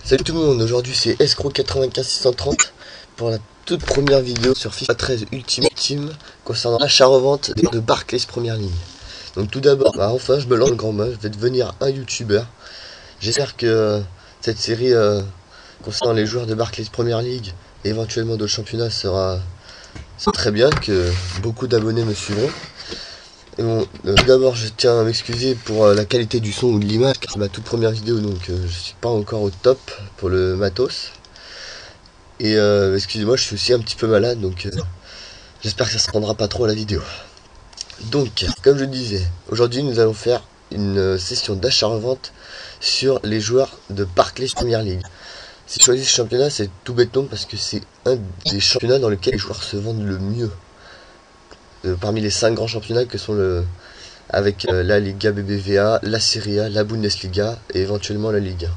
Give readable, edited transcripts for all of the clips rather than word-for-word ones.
Salut tout le monde, aujourd'hui c'est Escroc95630 pour la toute première vidéo sur FIFA 13 Ultimate Team concernant l'achat-revente de Barclays Première Ligue. Donc tout d'abord, enfin je me lance le grand bain, je vais devenir un youtubeur. J'espère que cette série concernant les joueurs de Barclays Première Ligue et éventuellement d'autres championnats sera très bien, que beaucoup d'abonnés me suivront. Et bon, tout d'abord je tiens à m'excuser pour la qualité du son ou de l'image, car c'est ma toute première vidéo, donc je suis pas encore au top pour le matos. Et excusez-moi, je suis aussi un petit peu malade, donc j'espère que ça se prendra pas trop à la vidéo. Donc, comme je disais, aujourd'hui nous allons faire une session d'achat-revente sur les joueurs de Barclays Premier League. Si je choisis ce championnat, c'est tout bêtement parce que c'est un des championnats dans lesquels les joueurs se vendent le mieux. Parmi les 5 grands championnats que sont avec la Liga BBVA, la Serie A, la Bundesliga et éventuellement la Ligue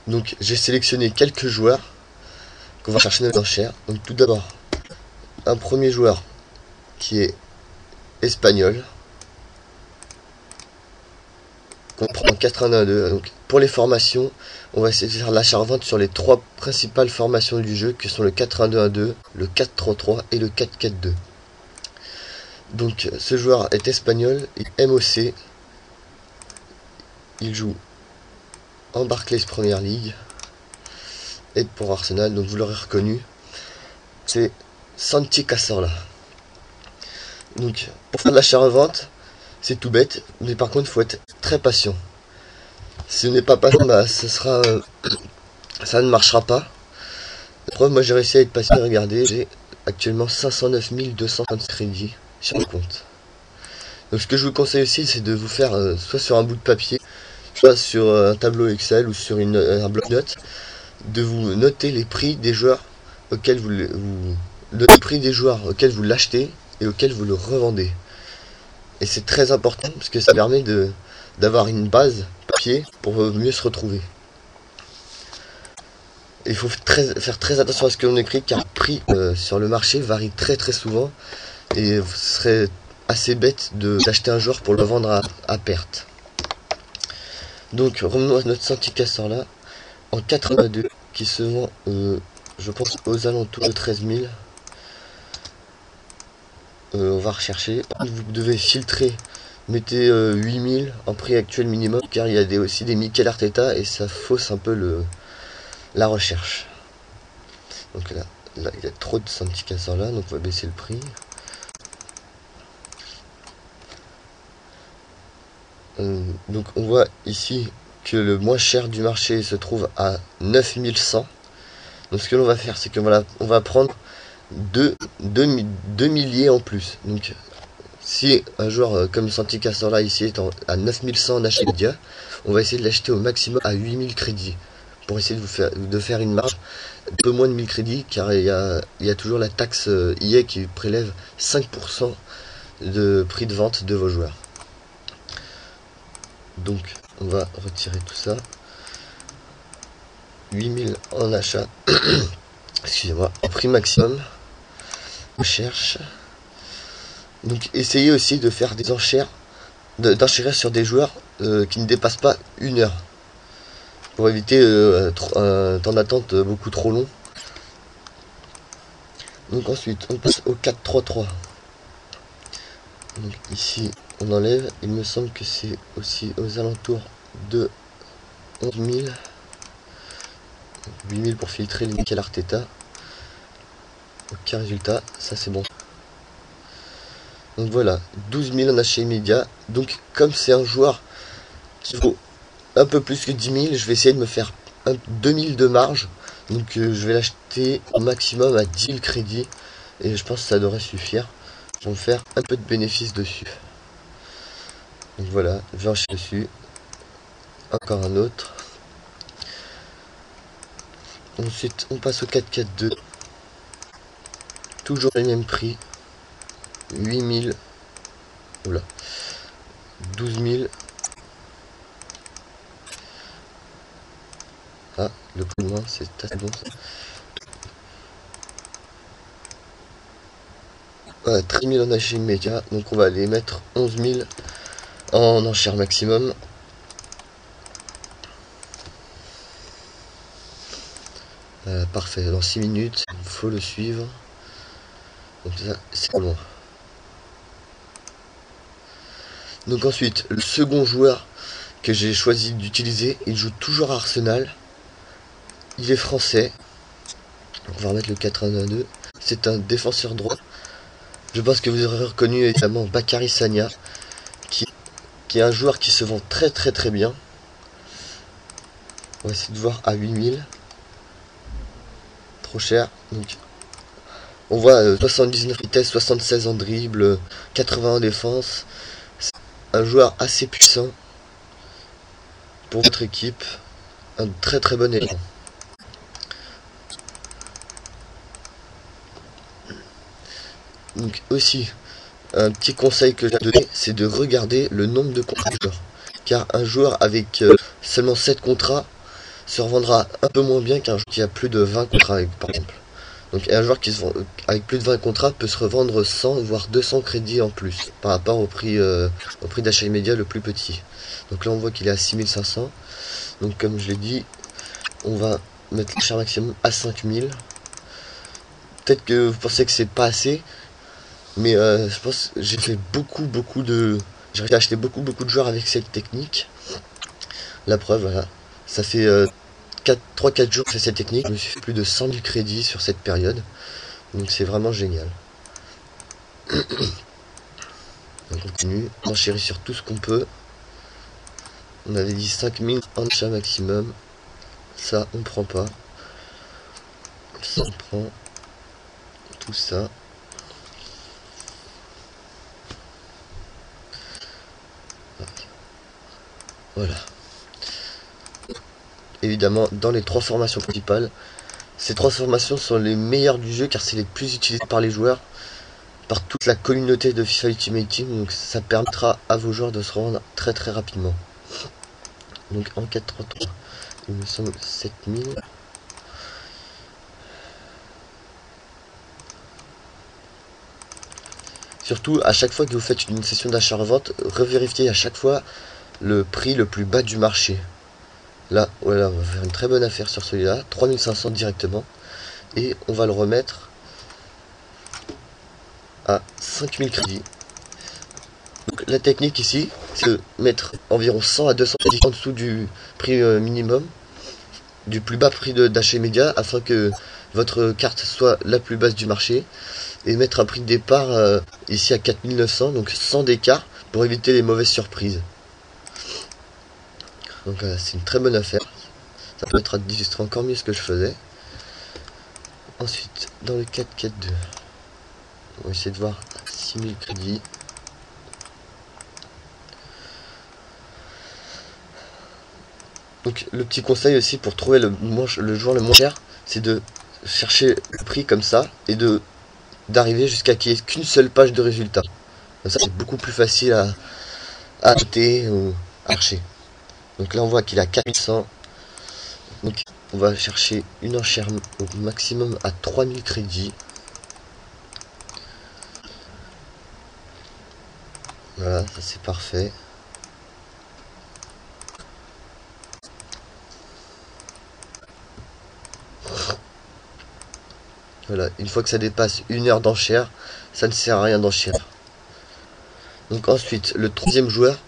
1. Donc j'ai sélectionné quelques joueurs qu'on va chercher dans l'enchère. Donc tout d'abord, un premier joueur qui est espagnol, qu'on prend en 4-1-2. Donc pour les formations, on va essayer de faire l'achat-revente sur les 3 principales formations du jeu, que sont le 4-1-2-1-2, le 4-3-3 et le 4-4-2. Donc ce joueur est espagnol, et MOC, il joue en Barclays Premier League et pour Arsenal, donc vous l'aurez reconnu, c'est Santi Cazorla. Donc pour faire de l'achat-revente, c'est tout bête, mais par contre il faut être très patient. Si on n'est pas patient, ça ne marchera pas. La preuve, moi j'ai réussi à être patient, regardez, j'ai actuellement 509 230 crédits sur le compte. Donc ce que je vous conseille aussi, c'est de vous faire soit sur un bout de papier, soit sur un tableau Excel ou sur un bloc-notes, de vous noter les prix des joueurs auxquels vous l'achetez et auxquels vous le revendez. Et c'est très important parce que ça permet d'avoir une base papier pour mieux se retrouver. Il faut faire très attention à ce que l'on écrit, car le prix sur le marché varie très souvent, et ce serait assez bête d'acheter un joueur pour le vendre à perte. Donc revenons à notre Santi Cazorla en 82 qui se vend je pense aux alentours de 13 000. On va rechercher. Vous devez filtrer, mettez 8 000 en prix actuel minimum, car il y a aussi des Mikel Arteta et ça fausse un peu la recherche. Donc là il y a trop de Santi Cazorla, donc on va baisser le prix. Donc on voit ici que le moins cher du marché se trouve à 9100. Donc ce que l'on va faire, c'est qu'on va prendre 2 milliers en plus. Donc si un joueur comme Santi Cazorla ici est à 9100 en achat immédiat, on va essayer de l'acheter au maximum à 8000 crédits pour essayer de faire une marge un peu moins de 1000 crédits, car il y a toujours la taxe EA qui prélève 5% de prix de vente de vos joueurs. Donc on va retirer tout ça. 8000 en achat, excusez-moi, en prix maximum. On cherche. Donc essayez aussi de faire des enchères, d'enchérir sur des joueurs qui ne dépassent pas 1 heure, pour éviter un temps d'attente beaucoup trop long. Donc ensuite on passe au 4-3-3. Donc ici on enlève, il me semble que c'est aussi aux alentours de 11 000. 8 000 pour filtrer les Mikel Arteta. Aucun résultat, ça c'est bon. Donc voilà, 12 000 en achat immédiat. Donc comme c'est un joueur qui vaut un peu plus que 10 000, je vais essayer de me faire 2 000 de marge. Donc je vais l'acheter au maximum à 10 000 crédits. Et je pense que ça devrait suffire pour me faire un peu de bénéfice dessus. Donc voilà, je vais enchaîner dessus. Encore un autre. Ensuite on passe au 4-4-2. Toujours les mêmes prix. 8000. Oula. 12 000. Ah, le plus loin, c'est assez bon ça. Voilà, 13 000 en achat immédiat. Donc on va aller mettre 11 000 en enchère maximum. Parfait, dans 6 minutes, il faut le suivre. Donc ça, c'est long. Donc ensuite, le second joueur que j'ai choisi d'utiliser, il joue toujours à Arsenal. Il est français. On va remettre le 4-1-2. C'est un défenseur droit. Je pense que vous aurez reconnu évidemment Bakary Sagna, qui est un joueur qui se vend très bien. On va essayer de voir à 8000. Trop cher. Donc, on voit 79 vitesse, 76 en dribble, 80 en défense. C'est un joueur assez puissant pour votre équipe. Un très bon élément. Donc aussi, un petit conseil que j'ai donné, c'est de regarder le nombre de contrats du joueur. Car un joueur avec seulement 7 contrats se revendra un peu moins bien qu'un joueur qui a plus de 20 contrats, par exemple. Donc un joueur qui se vend avec plus de 20 contrats peut se revendre 100 voire 200 crédits en plus par rapport au prix d'achat immédiat le plus petit. Donc là on voit qu'il est à 6500. Donc comme je l'ai dit, on va mettre l'achat maximum à 5000. Peut-être que vous pensez que c'est pas assez, mais je pense que j'ai fait j'ai réussi à acheter beaucoup de joueurs avec cette technique. La preuve, voilà, ça fait 3-4 jours que j'ai cette technique, je me suis fait plus de 100 000 crédits sur cette période, donc c'est vraiment génial. On continue, on enchérit sur tout ce qu'on peut. On avait dit 5000 en achat maximum, ça on prend pas, ça on prend, tout ça. Voilà. Évidemment, dans les 3 formations principales, ces 3 formations sont les meilleures du jeu car c'est les plus utilisées par les joueurs, par toute la communauté de FIFA Ultimate Team, donc ça permettra à vos joueurs de se rendre très rapidement. Donc en 4-3-3, il me semble 7000. Surtout, à chaque fois que vous faites une session d'achat-revente, revérifiez à chaque fois le prix le plus bas du marché. Là, voilà, on va faire une très bonne affaire sur celui-là, 3500 directement. Et on va le remettre à 5000 crédits. Donc la technique ici, c'est de mettre environ 100 à 200 crédits en dessous du prix minimum, du plus bas prix d'achat immédiat, afin que votre carte soit la plus basse du marché. Et mettre un prix de départ ici à 4900, donc sans d'écart, pour éviter les mauvaises surprises. Donc c'est une très bonne affaire. Ça permettra d'illustrer encore mieux ce que je faisais. Ensuite, dans le 4-4-2, on va essayer de voir 6000 crédits. Donc le petit conseil aussi pour trouver le joueur le moins cher, c'est de chercher le prix comme ça et d'arriver jusqu'à qu'il n'y ait qu'une seule page de résultat. Comme ça c'est beaucoup plus facile à noter ou à archer. Donc là on voit qu'il a 4100. Donc on va chercher une enchère au maximum à 3000 crédits. Voilà, ça c'est parfait. Voilà, une fois que ça dépasse 1 heure d'enchère, ça ne sert à rien d'enchérir. Donc ensuite, le troisième joueur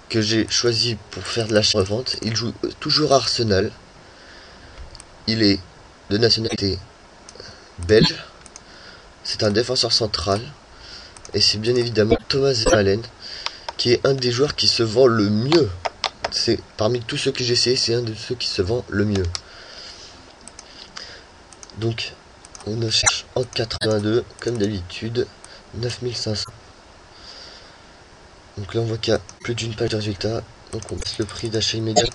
que j'ai choisi pour faire de l'achat-revente, il joue toujours à Arsenal. Il est de nationalité belge. C'est un défenseur central. Et c'est bien évidemment Thomas Vermaelen, qui est un des joueurs qui se vend le mieux. C'est parmi tous ceux que j'ai essayé, c'est un de ceux qui se vend le mieux. Donc, on cherche en 82, comme d'habitude, 9500. Donc là, on voit qu'il y a plus d'une page de résultats. Donc, on passe le prix d'achat immédiat.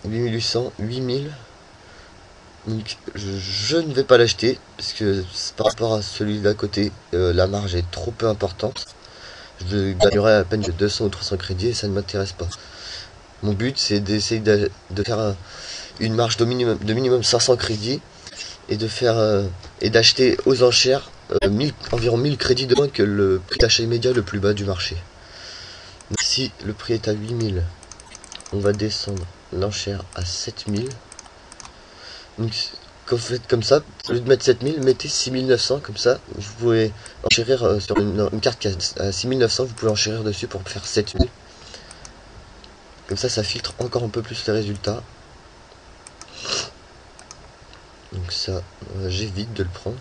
8800, 8000. Donc, je ne vais pas l'acheter, parce que par rapport à celui d'à côté, la marge est trop peu importante. Je gagnerai à peine de 200 ou 300 crédits et ça ne m'intéresse pas. Mon but, c'est d'essayer de faire une marge de minimum 500 crédits et d'acheter aux enchères environ 1000 crédits de moins que le prix d'achat immédiat le plus bas du marché. Donc, si le prix est à 8000, on va descendre l'enchère à 7000. Donc quand vous faites comme ça, au lieu de mettre 7000, mettez 6900, comme ça vous pouvez enchérir sur une carte qui est à 6900, vous pouvez enchérir dessus pour faire 7000. Comme ça filtre encore un peu plus les résultats. Donc ça, j'évite de le prendre.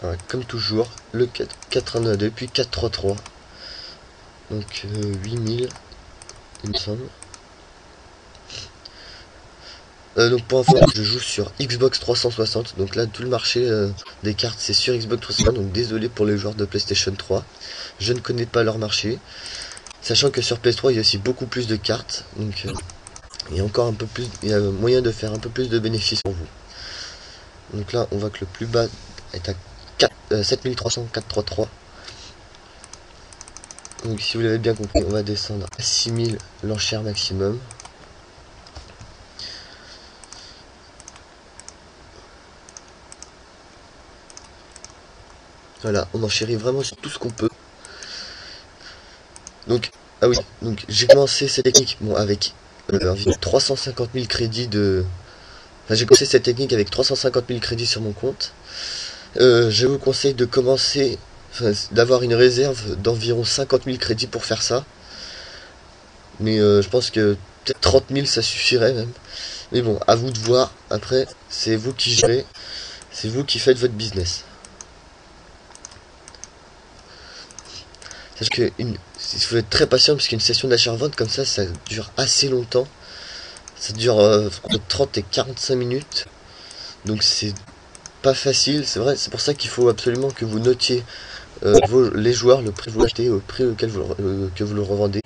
Voilà, comme toujours, le 4-1-2 puis 4-3-3. Donc 8000, il me semble. Donc pour info, je joue sur Xbox 360, donc là tout le marché des cartes c'est sur Xbox 360, donc désolé pour les joueurs de PlayStation 3, je ne connais pas leur marché, sachant que sur PS3 il y a aussi beaucoup plus de cartes, donc il y a encore un peu plus, il y a moyen de faire un peu plus de bénéfices pour vous. Donc là on voit que le plus bas est à 7300, 433. Donc si vous l'avez bien compris, on va descendre à 6000 l'enchère maximum. Voilà, on enchérit vraiment sur tout ce qu'on peut. Donc, ah oui, donc j'ai commencé cette technique bon, avec environ 350 000 crédits de... Enfin, j'ai commencé cette technique avec 350 000 crédits sur mon compte. Je vous conseille de commencer, enfin, d'avoir une réserve d'environ 50 000 crédits pour faire ça. Mais je pense que peut-être 30 000 ça suffirait même. Mais bon, à vous de voir. Après, c'est vous qui gérez. C'est vous qui faites votre business. Sachez que il faut être très patient parce qu'une session d'achat-revente comme ça dure assez longtemps. Ça dure entre 30 et 45 minutes. Donc c'est pas facile, c'est vrai, c'est pour ça qu'il faut absolument que vous notiez les joueurs, le prix que vous achetez, au prix auquel que vous le revendez.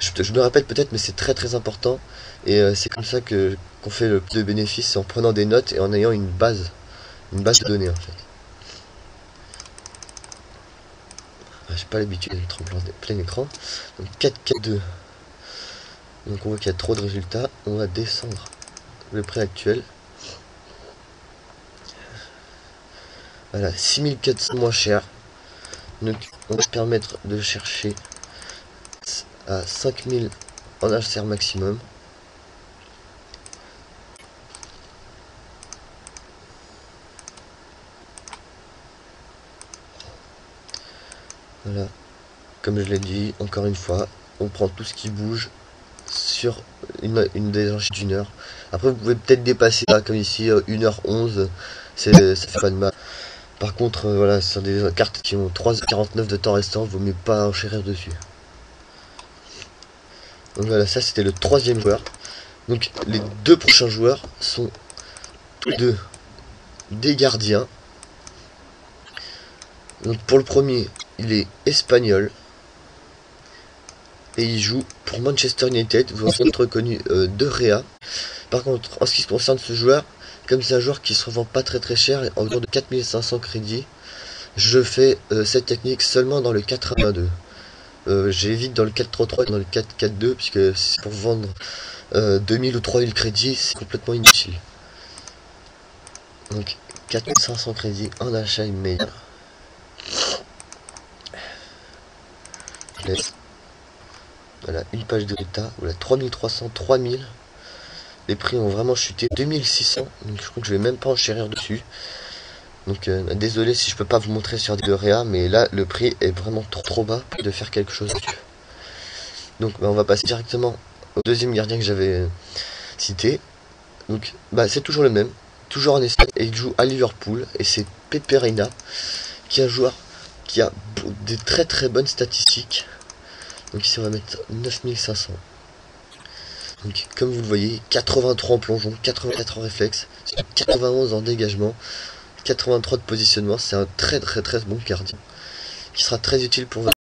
Je me répète peut-être, mais c'est très très important. Et c'est comme ça qu'on fait le plus de bénéfices, c'est en prenant des notes et en ayant une base de données en fait. J'ai pas l'habitude d'être en plein écran. Donc 4-4-2. Donc on voit qu'il y a trop de résultats. On va descendre le prix actuel. Voilà, 6400 moins cher. Donc on va se permettre de chercher à 5000 en HCR maximum. Voilà, comme je l'ai dit, encore une fois, on prend tout ce qui bouge sur une des enchères d'une heure. Après, vous pouvez peut-être dépasser là, comme ici, 1h11, ça fait pas de mal. Par contre, voilà, sur des cartes qui ont 3h49 de temps restant, vaut mieux pas enchérir dessus. Donc voilà, ça c'était le troisième joueur. Donc les deux prochains joueurs sont tous deux des gardiens. Donc pour le premier, il est espagnol. Et il joue pour Manchester United, vous avez être reconnu de Réa. Par contre, en ce qui concerne ce joueur, comme c'est un joueur qui se revend pas très cher, en dehors de 4500 crédits, je fais cette technique seulement dans le 4-1-2. J'évite dans le 4-3-3 et dans le 4-4-2, puisque c'est pour vendre 2000 ou 3000 crédits, c'est complètement inutile. Donc 4500 crédits en achat immédiat. Je laisse. Voilà, une page de résultats. Voilà, 3300, 3000. Les prix ont vraiment chuté. 2600. Donc je crois que je vais même pas enchérir dessus. Donc désolé si je peux pas vous montrer sur des réa, mais là le prix est vraiment trop bas pour de faire quelque chose dessus. Donc on va passer directement au deuxième gardien que j'avais cité. Donc c'est toujours le même. Toujours en Espagne. Et il joue à Liverpool. Et c'est Pepe Reina, qui est un joueur qui a des très bonnes statistiques. Donc ici on va mettre 9500. Donc comme vous le voyez, 83 en plongeon, 84 en réflexe, 91 en dégagement, 83 de positionnement. C'est un très bon gardien qui sera très utile pour votre...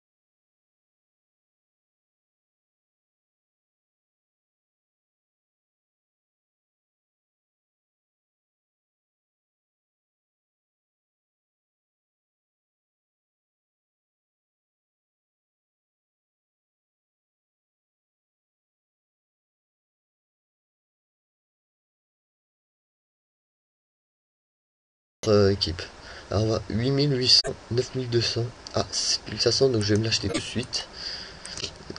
équipe. Alors on va 8800, 9200, 7500, donc je vais me l'acheter tout de suite.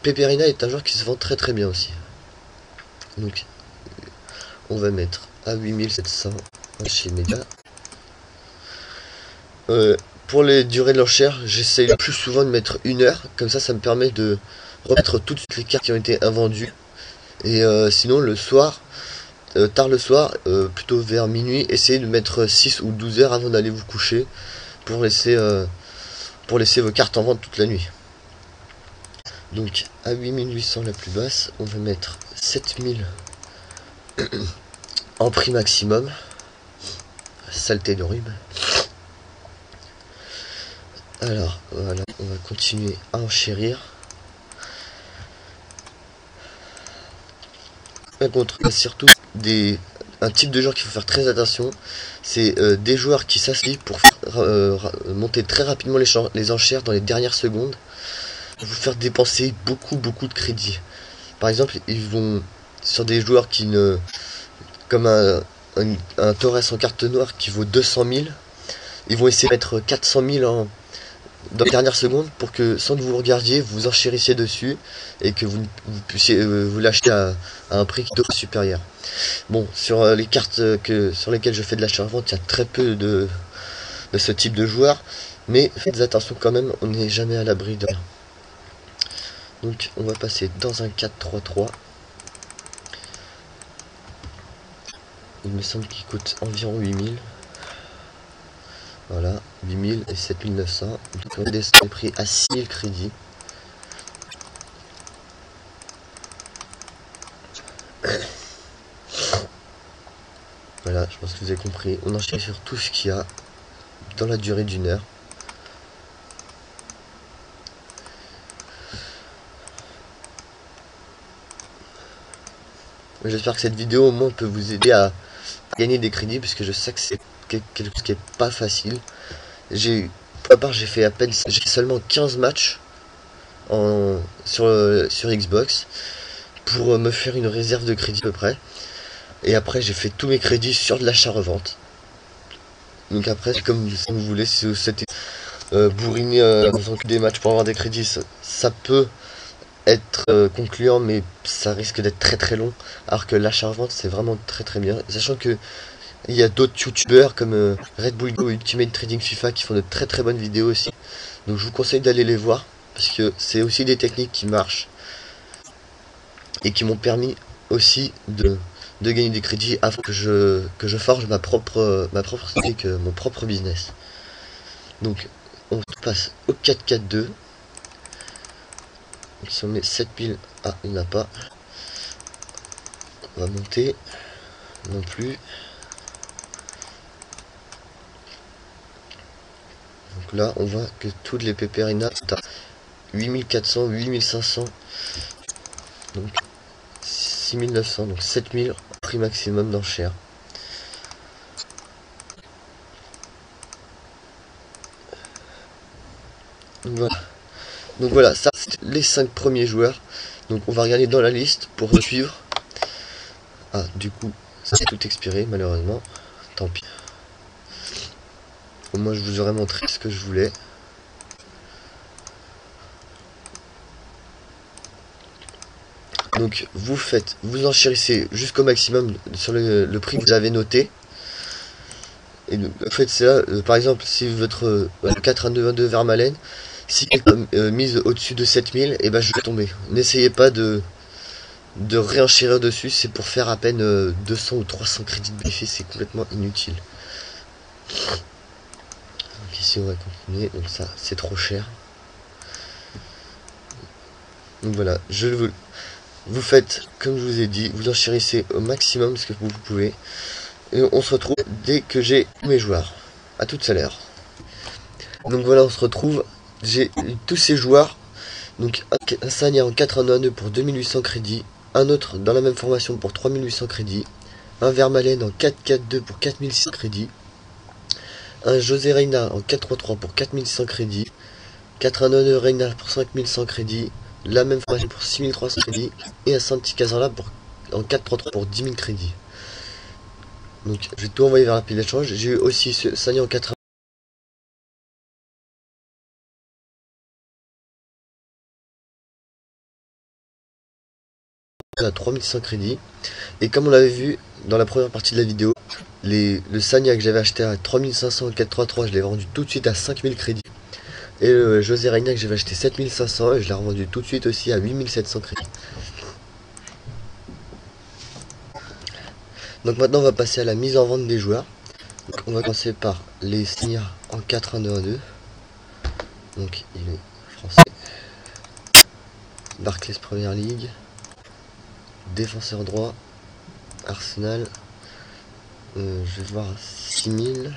Peperina est un joueur qui se vend très très bien aussi. Donc on va mettre à 8700 chez Mega. Pour les durées de l'enchère, j'essaye le plus souvent de mettre 1 heure, comme ça me permet de remettre toutes les cartes qui ont été invendues. Et sinon le soir, tard le soir, plutôt vers minuit, essayez de mettre 6 ou 12 heures avant d'aller vous coucher pour laisser vos cartes en vente toute la nuit. Donc à 8800 la plus basse, on va mettre 7000 en prix maximum. Saleté de rhume. Alors voilà, on va continuer à enchérir. Par contre, il y a surtout un type de joueur qu'il faut faire très attention. C'est des joueurs qui s'assient pour monter très rapidement les enchères dans les dernières secondes, pour vous faire dépenser beaucoup de crédit. Par exemple, ils vont sur des joueurs qui ne, comme un Torres en carte noire qui vaut 200 000, ils vont essayer de mettre 400 000 dans les dernières secondes pour que, sans que vous regardiez, vous enchérissiez dessus et que vous puissiez vous l'acheter à un prix qui est supérieur. Bon, sur les cartes sur lesquelles je fais de l'achat-vente, il y a très peu de ce type de joueurs, mais faites attention quand même, on n'est jamais à l'abri de rien. Donc on va passer dans un 4-3-3. Il me semble qu'il coûte environ 8000. Voilà, 8000 et 7900. Donc on descend le prix à 6000 crédits. Voilà, je pense que vous avez compris. On enchaîne sur tout ce qu'il y a dans la durée d'1 heure. J'espère que cette vidéo au moins peut vous aider à gagner des crédits, parce que je sais que c'est quelque chose qui est pas facile. Pour ma part, j'ai seulement 15 matchs sur Xbox pour me faire une réserve de crédit à peu près. Et après, j'ai fait tous mes crédits sur de l'achat-revente. Donc après, c'est comme vous voulez, si vous souhaitez bourriner en faisant que des matchs pour avoir des crédits, ça peut être concluant, mais ça risque d'être très long, alors que l'achat-revente c'est vraiment très bien, sachant que il y a d'autres youtubeurs comme Red Bull ou Ultimate Trading FIFA qui font de très bonnes vidéos aussi, donc je vous conseille d'aller les voir, parce que c'est aussi des techniques qui marchent et qui m'ont permis aussi de gagner des crédits avant que je forge ma propre technique, mon propre business. Donc on passe au 4-4-2. Si on met 7000, ah il n'a pas, on va monter, non plus. Donc là on voit que toutes les Peperina sont à 8400, 8500, donc 6900, donc 7000 prix maximum d'enchères. Donc voilà, ça c'est les 5 premiers joueurs. Donc on va regarder dans la liste pour suivre. Ah, du coup, ça a tout expiré malheureusement. Tant pis. Au moins je vous aurais montré ce que je voulais. Donc vous enchérissez jusqu'au maximum sur le prix que vous avez noté. Et donc, faites ça, par exemple, si votre 4-1-2-1-2 Vermaelen, si quelqu'un mise au-dessus de 7000, et ben je vais tomber. N'essayez pas de réenchérir dessus, c'est pour faire à peine 200 ou 300 crédits de bénéfice, c'est complètement inutile. Donc ici on va continuer, donc ça c'est trop cher. Donc voilà, vous faites comme je vous ai dit, vous enchérissez au maximum ce que vous pouvez. Et on se retrouve dès que j'ai mes joueurs. À tout à l'heure. Donc voilà, on se retrouve. J'ai tous ces joueurs. Donc un Sagna en 4-1-2 pour 2800 crédits. Un autre dans la même formation pour 3800 crédits. Un Vermaelen en 4-4-2 pour 4600 crédits. Un José Reina en 4-3-3 pour 4100 crédits. 4-1-2 Reina pour 5100 crédits. La même formation pour 6300 crédits. Et un Santi Cazorla en 4-3-3 pour 10 000 crédits. Donc je vais tout envoyer vers la pile d'échange. J'ai eu aussi ce Sagna en 4 à 3100 crédits. Et comme on l'avait vu dans la première partie de la vidéo, le Sagna que j'avais acheté à 3500 433, je l'ai vendu tout de suite à 5000 crédits. Et le José Reina que j'avais acheté 7500 et je l'ai revendu tout de suite aussi à 8700 crédits. Donc maintenant on va passer à la mise en vente des joueurs. Donc on va commencer par les Sagna en 4-1-2-1-2. Donc il est français. Barclays Première Ligue. Défenseur droit. Arsenal. Je vais voir 6000.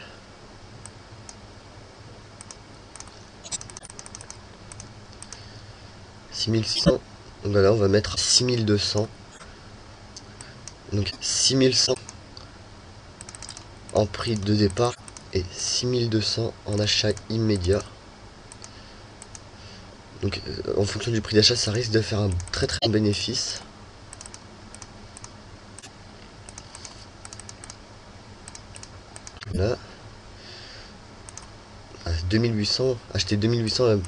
6600. Donc voilà, on va mettre 6200. Donc 6100 en prix de départ et 6200 en achat immédiat. Donc en fonction du prix d'achat, ça risque de faire un très bon bénéfice. Là, à 2800, acheter 2800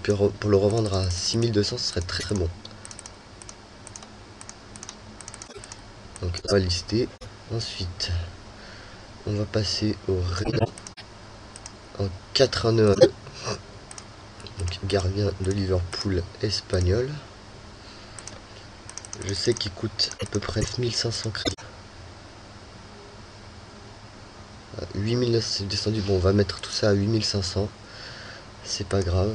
pour le revendre à 6200, ce serait très bon. Donc on va lister. Ensuite, on va passer au Reina en 4-1-1-2. Donc gardien de Liverpool espagnol. Je sais qu'il coûte à peu près 1500 crédits. 8000 c'est descendu. Bon, on va mettre tout ça à 8500. C'est pas grave.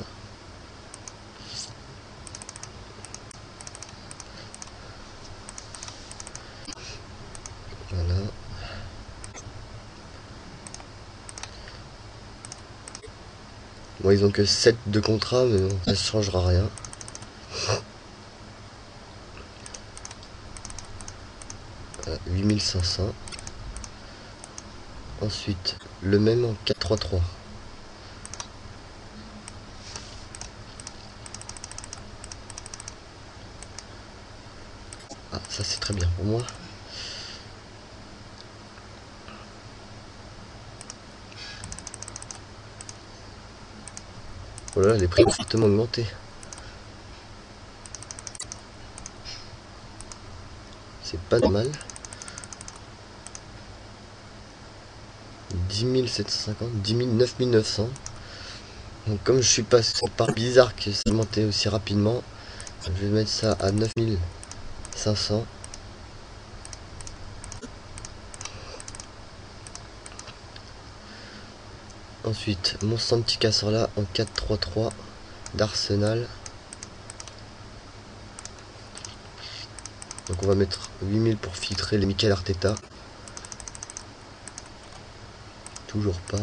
Voilà. Bon, ils ont que 7 de contrat, mais bon, ça ne changera rien. Voilà, 8500. Ensuite, le même en 4-3-3. Ah, ça c'est très bien pour moi. Voilà, les prix ont fortement augmenté. C'est pas mal. 10 750, 10 000, 9 900. Donc comme je suis passé par bizarre que ça a monté aussi rapidement, je vais mettre ça à 9 500. Ensuite, mon Santi Cazorla en 4-3-3 d'Arsenal. Donc on va mettre 8000 pour filtrer les Mikel Arteta. Toujours pas.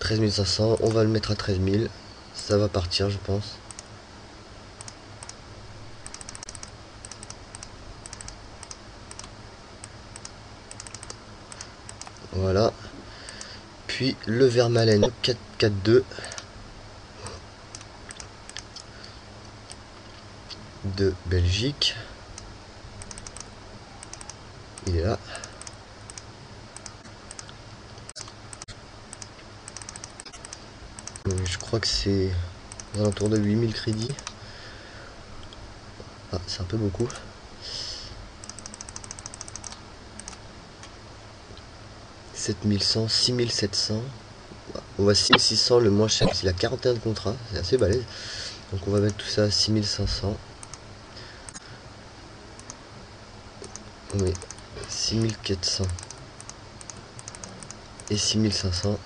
13 500, on va le mettre à 13 000. Ça va partir, je pense. Voilà. Puis le Vermaelen 4-4-2 de Belgique. Il est là. Je crois que c'est aux alentours de 8000 crédits. Ah, c'est un peu beaucoup. « 7100, 6700. On va 6600 le moins cher, c'est la 41 de contrat, c'est assez balèze. Donc on va mettre tout ça à 6500. Oui, 6400 et 6500.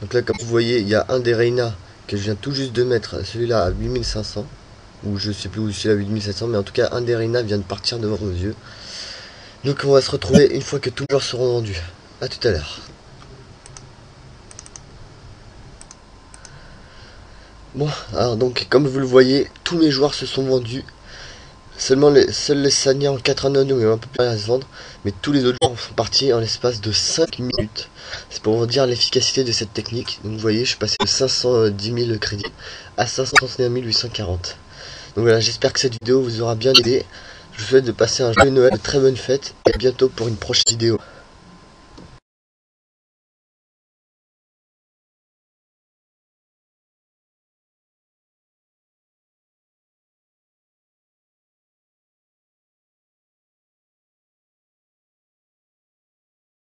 Donc là, comme vous voyez, il y a un des Reina que je viens tout juste de mettre, celui-là à 8500. Ou je sais plus où celui-là à 8700, mais en tout cas, un des Reina vient de partir devant nos yeux. Donc on va se retrouver une fois que tous les joueurs seront vendus. A tout à l'heure. Bon, alors donc comme vous le voyez, tous mes joueurs se sont vendus. Seuls les Sagna en 4-1-2 ont un peu plus à se vendre, mais tous les autres joueurs sont partis en l'espace de 5 minutes. C'est pour vous dire l'efficacité de cette technique. Donc vous voyez, je suis passé de 510 000 crédits à 531 840. Donc voilà, j'espère que cette vidéo vous aura bien aidé. Je vous souhaite de passer un joyeux Noël, de très bonnes fêtes, et à bientôt pour une prochaine vidéo.